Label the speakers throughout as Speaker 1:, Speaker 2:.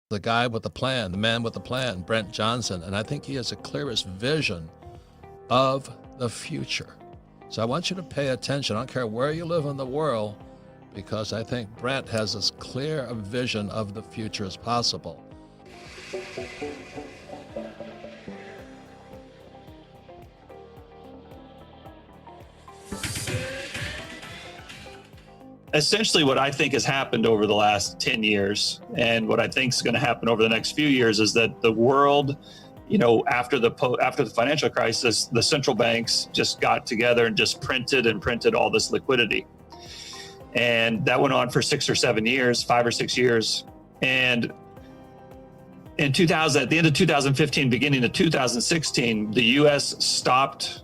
Speaker 1: The guy with the plan, the man with the plan, Brent Johnson, and I think he has the clearest vision of the future. So I want you to pay attention. I don't care where you live in the world, because I think Brent has as clear a vision of the future as possible.
Speaker 2: Essentially, what I think has happened over the last 10 years and what I think is going to happen over the next few years is that the world, after the financial crisis, the central banks just got together and just printed all this liquidity. And that went on for 5 or 6 years. And in 2000, at the end of 2015, beginning of 2016, the US stopped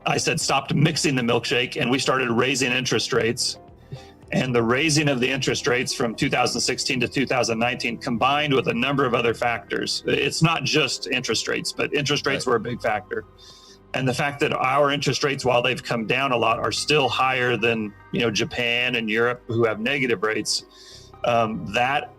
Speaker 2: mixing the milkshake, and we started raising interest rates. And the raising of the interest rates from 2016 to 2019 combined with a number of other factors. It's not just interest rates, but interest rates were a big factor. And the fact that our interest rates, while they've come down a lot, are still higher than Japan and Europe, who have negative rates. That,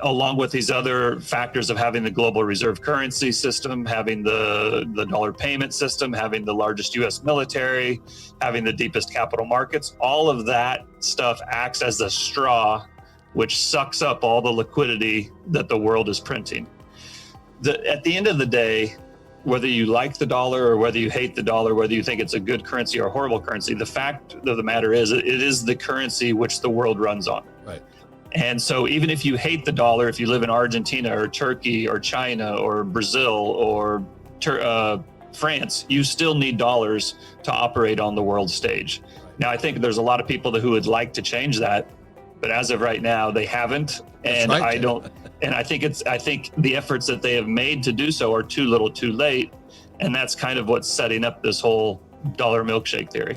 Speaker 2: along with these other factors of having the global reserve currency system, having the dollar payment system, having the largest US military, having the deepest capital markets, all of that stuff acts as a straw which sucks up all the liquidity that the world is printing. At the end of the day, whether you like the dollar or whether you hate the dollar, whether you think it's a good currency or a horrible currency, the fact of the matter is it is the currency which the world runs on.
Speaker 1: Right.
Speaker 2: And so even if you hate the dollar, if you live in Argentina or Turkey or China or Brazil or France, you still need dollars to operate on the world stage. Now, I think there's a lot of people who would like to change that, but as of right now, they haven't. And I don't. And I think the efforts that they have made to do so are too little, too late. And that's kind of what's setting up this whole dollar milkshake theory.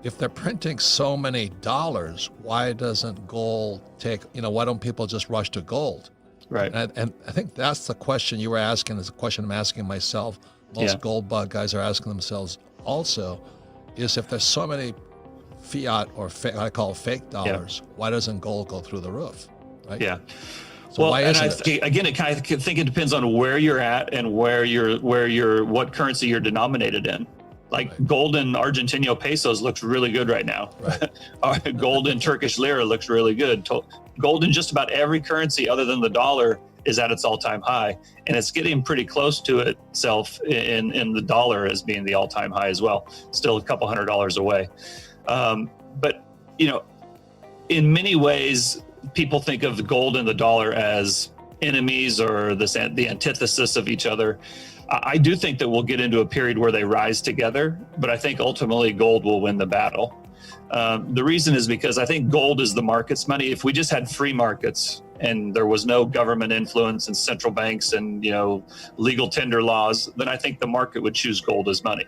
Speaker 1: If they're printing so many dollars, why doesn't gold why don't people just rush to gold?
Speaker 2: Right.
Speaker 1: And I think that's the question you were asking, is a question I'm asking myself. Most gold bug guys are asking themselves also, is if there's so many fiat or I call fake dollars, why doesn't gold go through the roof? Right?
Speaker 2: Yeah.
Speaker 1: So why isn't it?
Speaker 2: Again, I think it depends on where you're at and what currency you're denominated in. Like gold in Argentino pesos looks really good right now. Right. Gold in Turkish lira looks really good. Gold in just about every currency other than the dollar is at its all-time high. And it's getting pretty close to itself in the dollar as being the all-time high as well. Still a couple $100 away. But, in many ways, people think of the gold and the dollar as enemies or the antithesis of each other. I do think that we'll get into a period where they rise together, but I think ultimately gold will win the battle. The reason is because I think gold is the market's money. If we just had free markets and there was no government influence and central banks and, legal tender laws, then I think the market would choose gold as money.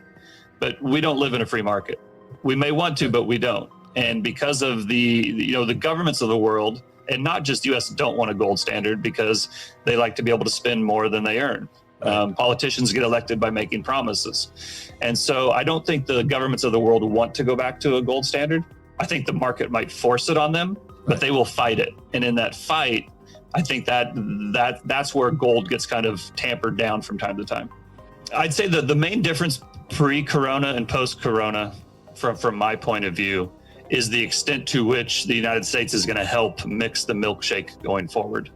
Speaker 2: But we don't live in a free market. We may want to, but we don't. And because of the governments of the world, and not just US, don't want a gold standard because they like to be able to spend more than they earn. Politicians get elected by making promises. And so I don't think the governments of the world want to go back to a gold standard. I think the market might force it on them, but they will fight it. And in that fight, I think that's where gold gets kind of tampered down from time to time. I'd say that the main difference pre-corona and post-corona from my point of view is the extent to which the United States is going to help mix the milkshake going forward.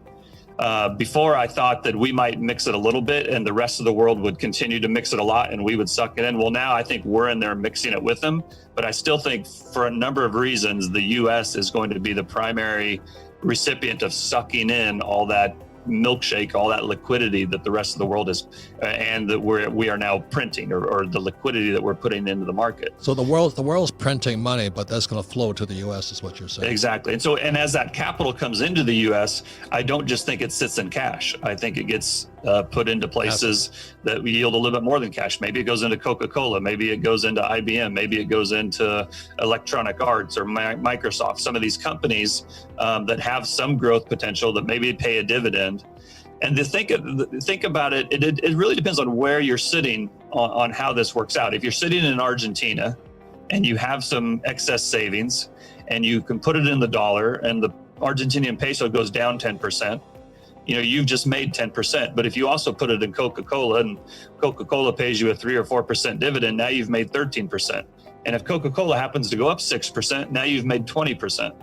Speaker 2: Before, I thought that we might mix it a little bit and the rest of the world would continue to mix it a lot and we would suck it in. Well, now I think we're in there mixing it with them. But I still think for a number of reasons, the US is going to be the primary recipient of sucking in all that milkshake, all that liquidity that the rest of the world is, and that we are now printing, or the liquidity that we're putting into the market.
Speaker 1: So the world's printing money, but that's going to flow to the U.S. is what you're saying.
Speaker 2: Exactly. And as that capital comes into the U.S., I don't just think it sits in cash. I think it gets put into places that yield a little bit more than cash. Maybe it goes into Coca-Cola. Maybe it goes into IBM. Maybe it goes into Electronic Arts or Microsoft. Some of these companies that have some growth potential that maybe pay a dividend. And to think about it, it really depends on where you're sitting on how this works out. If you're sitting in Argentina and you have some excess savings and you can put it in the dollar and the Argentinian peso goes down 10%, you've just made 10%. But if you also put it in Coca-Cola, and Coca-Cola pays you a 3 or 4% dividend, now you've made 13%. And if Coca-Cola happens to go up 6%, now you've made 20%.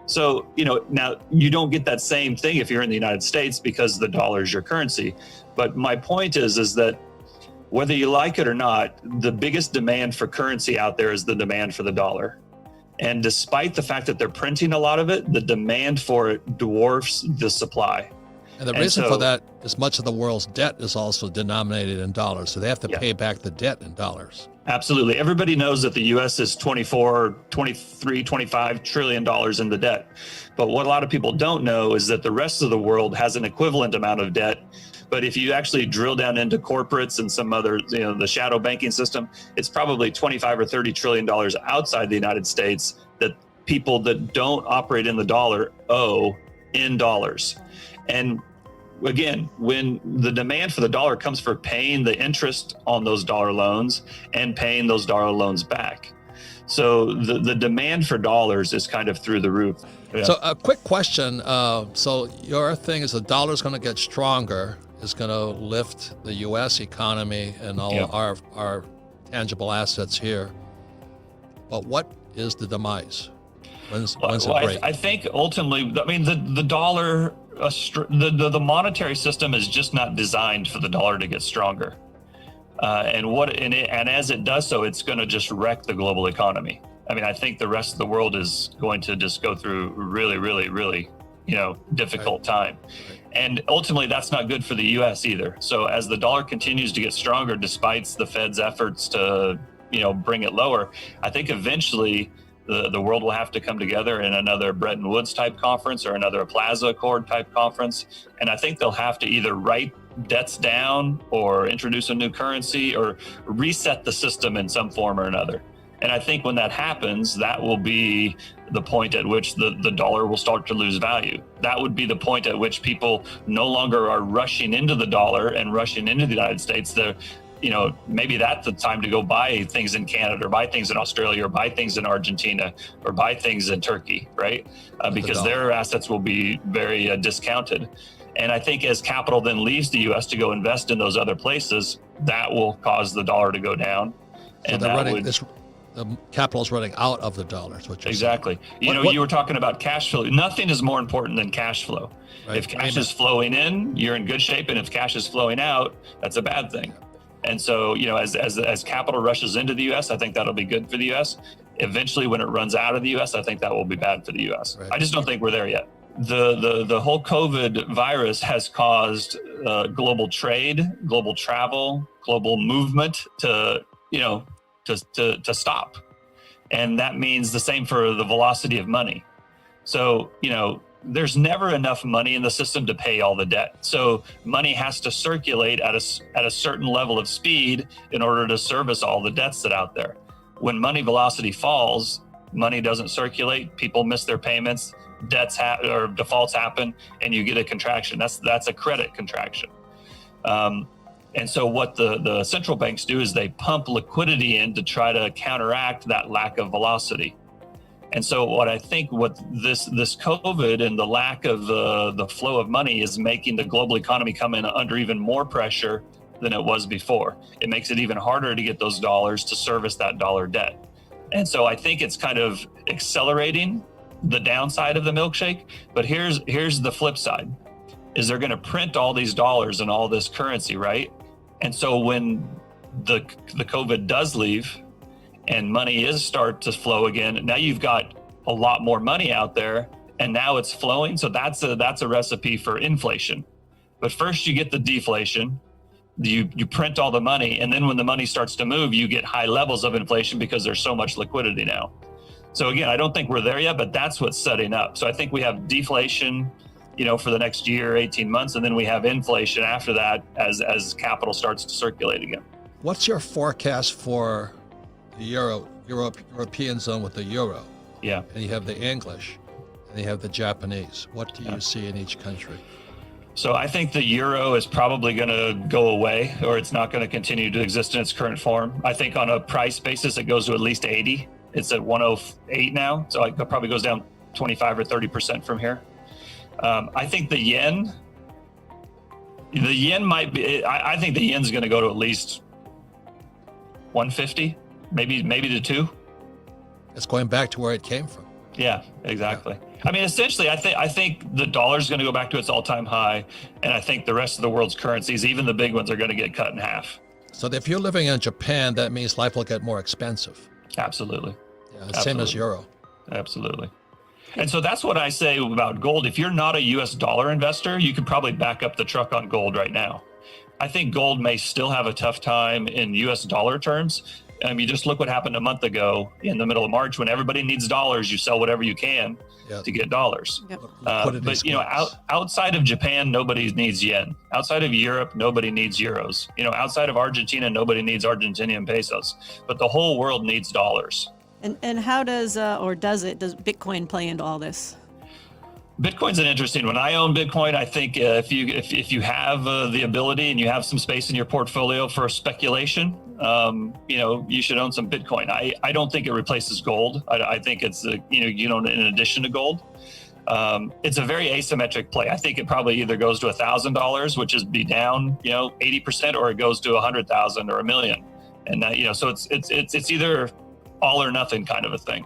Speaker 2: So, now you don't get that same thing if you're in the United States because the dollar is your currency. But my point is that whether you like it or not, the biggest demand for currency out there is the demand for the dollar. And despite the fact that they're printing a lot of it, the demand for it dwarfs the supply.
Speaker 1: And the reason for that is much of the world's debt is also denominated in dollars. So they have to pay back the debt in dollars.
Speaker 2: Absolutely. Everybody knows that the US is 24, 23, 25 trillion dollars in the debt. But what a lot of people don't know is that the rest of the world has an equivalent amount of debt. But if you actually drill down into corporates and some other, the shadow banking system, it's probably 25 or 30 trillion dollars outside the United States that people that don't operate in the dollar owe in dollars. And again, when the demand for the dollar comes for paying the interest on those dollar loans and paying those dollar loans back. So the demand for dollars is kind of through the roof. Yeah.
Speaker 1: So a quick question. So your thing is the dollar's going to get stronger, is going to lift the U.S. economy and all our tangible assets here. But what is the demise? When's it break?
Speaker 2: I think ultimately, the dollar, the monetary system is just not designed for the dollar to get stronger. And as it does so, it's going to just wreck the global economy. I think the rest of the world is going to just go through really, really, really, difficult time. And ultimately, that's not good for the U.S. either. So as the dollar continues to get stronger, despite the Fed's efforts to, bring it lower, I think eventually the world will have to come together in another Bretton Woods type conference or another Plaza Accord type conference. And I think they'll have to either write debts down or introduce a new currency or reset the system in some form or another. And I think when that happens, that will be the point at which the dollar will start to lose value. That would be the point at which people no longer are rushing into the dollar and rushing into the United States. Maybe that's the time to go buy things in Canada or buy things in Australia or buy things in Argentina or buy things in Turkey, right? Because their assets will be very discounted. And I think as capital then leaves the U.S. to go invest in those other places, that will cause the dollar to go down.
Speaker 1: So the capital is running out of the dollar. Is what you're
Speaker 2: exactly.
Speaker 1: saying.
Speaker 2: You were talking about cash flow. Nothing is more important than cash flow. Right. If cash is flowing in, you're in good shape, and if cash is flowing out, that's a bad thing. And so, as capital rushes into the U.S., I think that'll be good for the U.S. Eventually, when it runs out of the U.S., I think that will be bad for the U.S. Right. I just don't think we're there yet. The whole COVID virus has caused global trade, global travel, global movement to stop. And that means the same for the velocity of money. So, there's never enough money in the system to pay all the debt. So money has to circulate at a certain level of speed in order to service all the debts that are out there. When money velocity falls, money doesn't circulate, people miss their payments, or defaults happen, and you get a contraction. That's a credit contraction. And so what the central banks do is they pump liquidity in to try to counteract that lack of velocity. And so what I think this COVID and the lack of the flow of money is making the global economy come in under even more pressure than it was before. It makes it even harder to get those dollars to service that dollar debt. And so I think it's kind of accelerating the downside of the milkshake. But here's the flip side, is they're going to print all these dollars and all this currency, right? And so when the COVID does leave and money start to flow again, now you've got a lot more money out there and now it's flowing. So that's a recipe for inflation. But first you get the deflation, you print all the money, and then when the money starts to move, you get high levels of inflation because there's so much liquidity now. So again, I don't think we're there yet, but that's what's setting up. So I think we have deflation, for the next year, 18 months, and then we have inflation after that as capital starts to circulate again.
Speaker 1: What's your forecast for the European zone with the euro?
Speaker 2: Yeah.
Speaker 1: And you have the English, and you have the Japanese. What do you see in each country?
Speaker 2: So I think the euro is probably going to go away, or it's not going to continue to exist in its current form. I think on a price basis, it goes to at least 80. It's at 108 now. So it probably goes down 25 or 30% from here. I think the yen The yen might be, I think the yen's going to go to at least 150, maybe to 2.
Speaker 1: It's going back to where it came from.
Speaker 2: Yeah, exactly. Yeah. I mean, essentially, I think the dollar's going to go back to its all-time high, and I think the rest of the world's currencies, even the big ones, are going to get cut in half.
Speaker 1: So if you're living in Japan, that means life will get more expensive.
Speaker 2: Absolutely.
Speaker 1: Yeah, same as euro.
Speaker 2: Absolutely. And so that's what I say about gold. If you're not a US dollar investor, you could probably back up the truck on gold right now. I think gold may still have a tough time in US dollar terms. You just look what happened a month ago in the middle of March when everybody needs dollars. You sell whatever you can to get dollars.
Speaker 3: Yep.
Speaker 2: But outside of Japan, nobody needs yen. Outside of Europe, nobody needs euros. Outside of Argentina, nobody needs Argentinian pesos. But the whole world needs dollars.
Speaker 3: And how does does Bitcoin play into all this?
Speaker 2: Bitcoin's an interesting one. I own Bitcoin. I think if you have the ability and you have some space in your portfolio for speculation, you should own some Bitcoin. I don't think it replaces gold. I think it's in addition to gold. It's a very asymmetric play. I think it probably either goes to $1,000, which is be down 80%, or it goes to 100,000 or $1 million, and so it's either all or nothing kind of a thing.